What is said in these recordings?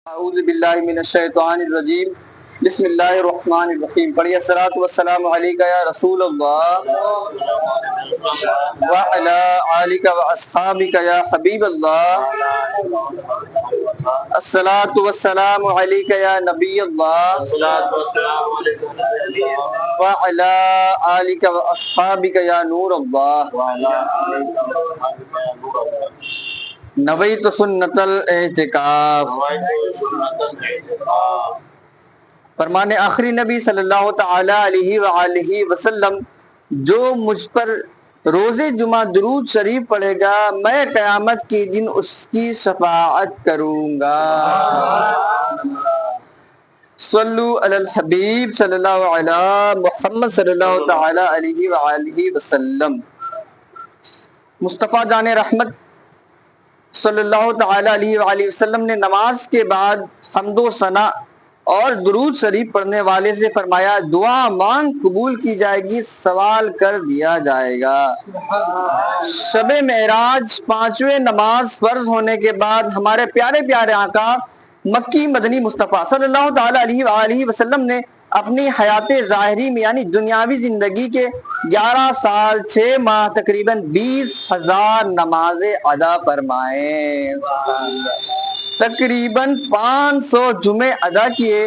اعوذ باللہ من الشیطان الرجیم بسم اللہ الرحمن الرحیم پڑھیے الصلاۃ والسلام علیک یا رسول اللہ وعلی آلک واصحابک یا حبیب اللہ الصلاۃ والسلام علیک یا نبی اللہ وعلی آلک واصحابک یا نور اللہ نویت سنت الاعتکاف۔ فرمان آخری نبی صلی اللہ تعالی علیہ وآلہ وسلم، جو مجھ پر روز جمعہ درود شریف پڑھے گا میں قیامت کے دن اس کی شفاعت کروں گا۔ صلو علی الحبیب صلی اللہ علی محمد صلی اللہ تعالی علیہ وآلہ وسلم۔ مصطفیٰ جان رحمت صلی اللہ تعالی علیہ وآلہ وسلم نے نماز کے بعد حمد و ثنا اور درود شریف پڑھنے والے سے فرمایا، دعا مانگ قبول کی جائے گی، سوال کر دیا جائے گا۔ شب معراج پانچویں نماز فرض ہونے کے بعد ہمارے پیارے پیارے آقا مکی مدنی مصطفیٰ صلی اللہ تعالی علیہ وآلہ وسلم نے اپنی حیات ظاہری میں یعنی دنیاوی زندگی کے 11 سال 6 ماہ تقریباً 20,000 نمازیں ادا فرمائے، تقریباً 500 جمعے ادا کیے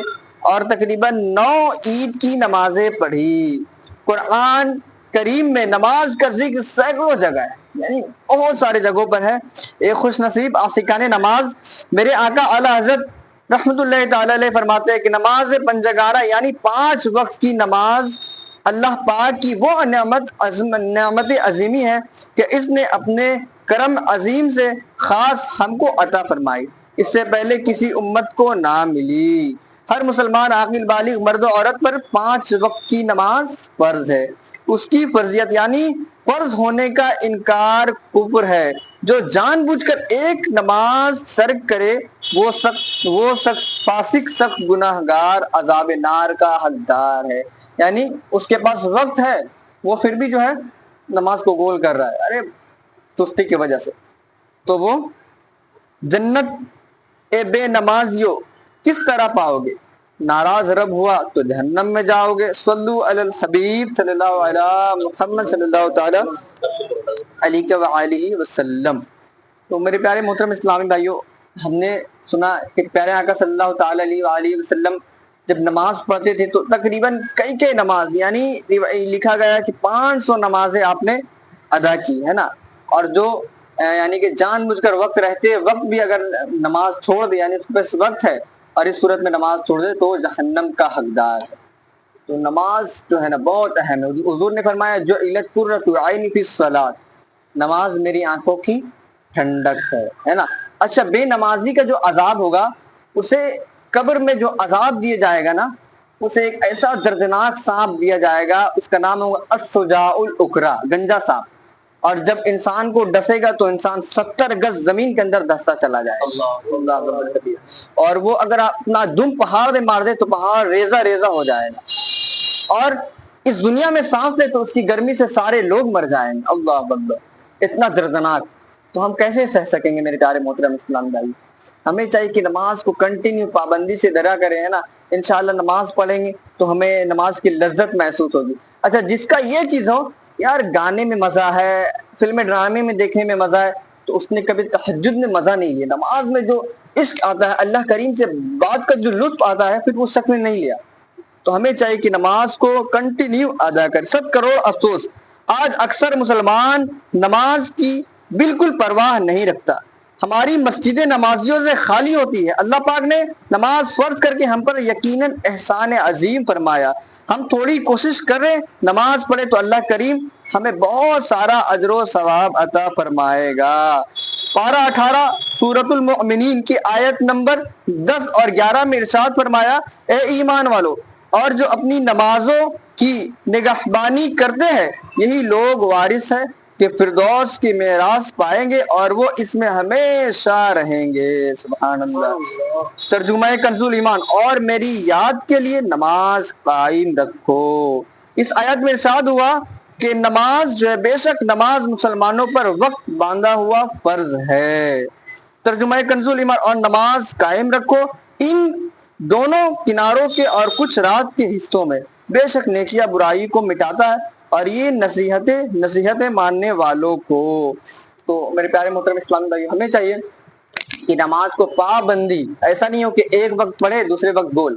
اور تقریباً 9 عید کی نمازیں پڑھی۔ قرآن کریم میں نماز کا ذکر سینکڑوں جگہ ہے، یعنی بہت سارے جگہوں پر ہے۔ ایک خوش نصیب عاشقان نماز میرے آقا اعلی حضرت رحمت اللہ تعالی علیہ فرماتے ہیں کہ نماز پنجگارہ یعنی 5 وقت کی نماز اللہ پاک کی وہ نعمت عظیمی ہے کہ اس نے اپنے کرم عظیم سے خاص ہم کو عطا فرمائی، اس سے پہلے کسی امت کو نہ ملی۔ ہر مسلمان عاقل بالغ مرد و عورت پر 5 وقت کی نماز فرض ہے۔ اس کی فرضیت یعنی فرض ہونے کا انکار کفر ہے۔ جو جان بوجھ کر ایک نماز ترک کرے وہ شخص فاسق، سخت گناہگار، عذاب نار کا حقدار ہے۔ یعنی اس کے پاس وقت ہے، وہ پھر بھی جو ہے نماز کو گول کر رہا ہے، ارے سستی کی وجہ سے، تو وہ جنت اے بے نمازیو کس طرح پاؤ گے؟ ناراض رب ہوا تو جہنم میں جاؤ گے۔ صلو علی الحبیب صلی اللہ علیہ محمد صلی اللہ تعالی علیہ وآلہ وسلم۔ تو میرے پیارے محترم اسلامی بھائیوں، ہم نے سنا کہ پیارے آقا صلی اللہ تعالی علیہ وآلہ وسلم جب نماز پڑھتے تھے تو تقریباً کئی نماز یعنی لکھا گیا کہ 500 نمازیں آپ نے ادا کی ہے نا، اور جو یعنی کہ جان بوجھ کر وقت رہتے وقت بھی اگر نماز چھوڑ دے یعنی اس کے پاس وقت ہے اور اس صورت میں نماز چھوڑ دے تو جہنم کا حقدار ہے۔ تو نماز جو ہے نا بہت اہم ہے۔ حضور نے فرمایا جو علت قرۃ عین فی الصلاۃ، نماز میری آنکھوں کی ٹھنڈک ہے نا۔ اچھا، بے نمازی کا جو عذاب ہوگا، اسے قبر میں جو عذاب دیا جائے گا نا، اسے ایک ایسا دردناک سانپ دیا جائے گا، اس کا نام ہوگا السجاء الاکرا، گنجا سانپ، اور جب انسان کو ڈسے گا تو انسان 70 گز زمین کے اندر دستا چلا جائے گا، اور وہ اگر اپنا دم پہاڑ میں مار دے تو پہاڑ ریزہ ریزہ ہو جائے گا، اور اس دنیا میں سانس لے تو اس کی گرمی سے سارے لوگ مر جائیں گے۔ اللہ اکبر، اتنا دردناک، تو ہم کیسے سہ سکیں گے؟ میرے پیارے محترم اسلام بھائی، ہمیں چاہیے کہ نماز کو کنٹینیو پابندی سے درا کریں ہے نا۔ انشاءاللہ نماز پڑھیں گے تو ہمیں نماز کی لذت محسوس ہوگی۔ اچھا، جس کا یہ چیز ہو یار گانے میں مزہ ہے، فلم ڈرامے میں دیکھنے میں مزہ ہے، تو اس نے کبھی تہجد میں مزہ نہیں لیا۔ نماز میں جو عشق آتا ہے، اللہ کریم سے بات کا جو لطف آتا ہے، پھر وہ شخص نے نہیں لیا۔ تو ہمیں چاہیے کہ نماز کو کنٹینیو ادا کریں۔ 100 کروڑ افسوس، آج اکثر مسلمان نماز کی بالکل پرواہ نہیں رکھتا۔ ہماری مسجدیں نمازیوں سے خالی ہوتی ہے۔ اللہ پاک نے نماز فرض کر کے ہم پر یقیناً احسان عظیم فرمایا۔ ہم تھوڑی کوشش کر رہے نماز پڑھے تو اللہ کریم ہمیں بہت سارا اجر و ثواب عطا فرمائے گا۔ پارہ 18 سورۃ المؤمنین کی آیت نمبر 10 اور 11 میں ارشاد فرمایا، اے ایمان والو، اور جو اپنی نمازوں کی نگہبانی کرتے ہیں یہی لوگ وارث ہیں کہ فردوس کی میراث پائیں گے اور وہ اس میں ہمیشہ رہیں گے۔ سبحان اللہ۔ ترجمہ کنز ایمان، اور میری یاد کے لیے نماز قائم رکھو۔ اس آیت میں ارشاد ہوا کہ نماز جو ہے، بے شک نماز مسلمانوں پر وقت باندھا ہوا فرض ہے۔ ترجمہ کنز ایمان، اور نماز قائم رکھو ان دونوں کناروں کے اور کچھ رات کے حصوں میں بے شک نیکیاں برائی کو مٹاتا ہے اور یہ نصیحتیں ماننے والوں کو. تو میرے پیارے محترم اسلامی بھائی، ہمیں چاہیے کہ نماز کو پابندی، ایسا نہیں ہو کہ ایک وقت پڑھے دوسرے وقت بول،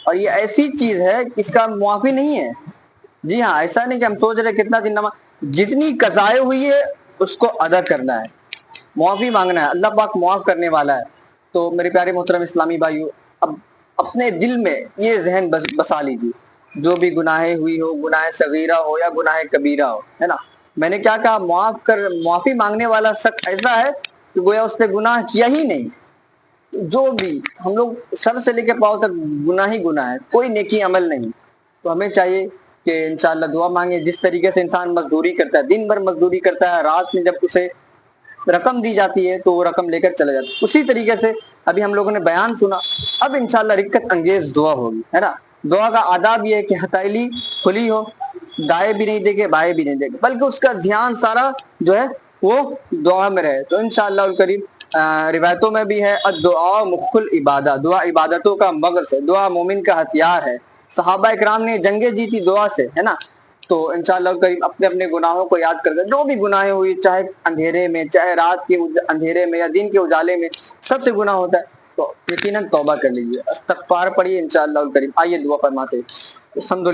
اور یہ ایسی چیز ہے اس کا معافی نہیں ہے. جی ہاں، ایسا نہیں کہ ہم سوچ رہے کتنا دن نماز، جتنی قضائیں ہوئی ہے اس کو ادا کرنا ہے، معافی مانگنا ہے، اللہ پاک معاف کرنے والا ہے. تو میرے پیارے محترم اسلامی بھائیو، اب اپنے دل میں یہ ذہن بسا لیجیے، جو بھی گناہیں ہوئی ہو، گناہ صغیرہ ہو یا گناہ کبیرہ ہو، ہے نا، میں نے کیا کہا، معافی مانگنے والا شخص ایسا ہے کہ گویا اس نے گناہ کیا ہی نہیں. جو بھی ہم لوگ سر سے لے کے پاؤں تک گناہ ہی گناہ ہے، کوئی نیکی عمل نہیں. تو ہمیں چاہیے کہ انشاءاللہ دعا مانگے. جس طریقے سے انسان مزدوری کرتا ہے، دن بھر مزدوری کرتا ہے، رات میں جب اسے رقم دی جاتی ہے تو وہ رقم لے کر چلے جاتے ہیں، اسی طریقے سے ابھی ہم لوگوں نے بیان سنا، اب انشاءاللہ رکت انگیز دعا ہوگی، ہے نا. دعا کا آداب یہ ہے کہ ہتھیلی کھلی ہو، دائیں بھی نہیں دے گے بائیں بھی نہیں دے گے، بلکہ اس کا دھیان سارا جو ہے وہ دعا میں رہے. تو انشاءاللہ الکریم روایتوں میں بھی ہے، الدعاء مخ العبادہ، دعا عبادتوں کا مغز ہے، دعا مومن کا ہتھیار ہے. صحابہ اکرام نے جنگیں جیتی دعا سے، ہے نا. تو انشاءاللہ الکریم اپنے اپنے گناہوں کو یاد کر کے، جو بھی گناہیں ہوئی، چاہے اندھیرے میں، چاہے رات کے اندھیرے میں یا دن کے اجالے میں، سب سے گناہ ہوتا ہے، تو یقیناً توبہ کر لیجیے، استغفار پڑھیے. انشاءاللہ الکریم آئیے دعا فرماتے ہیں. الحمدللہ.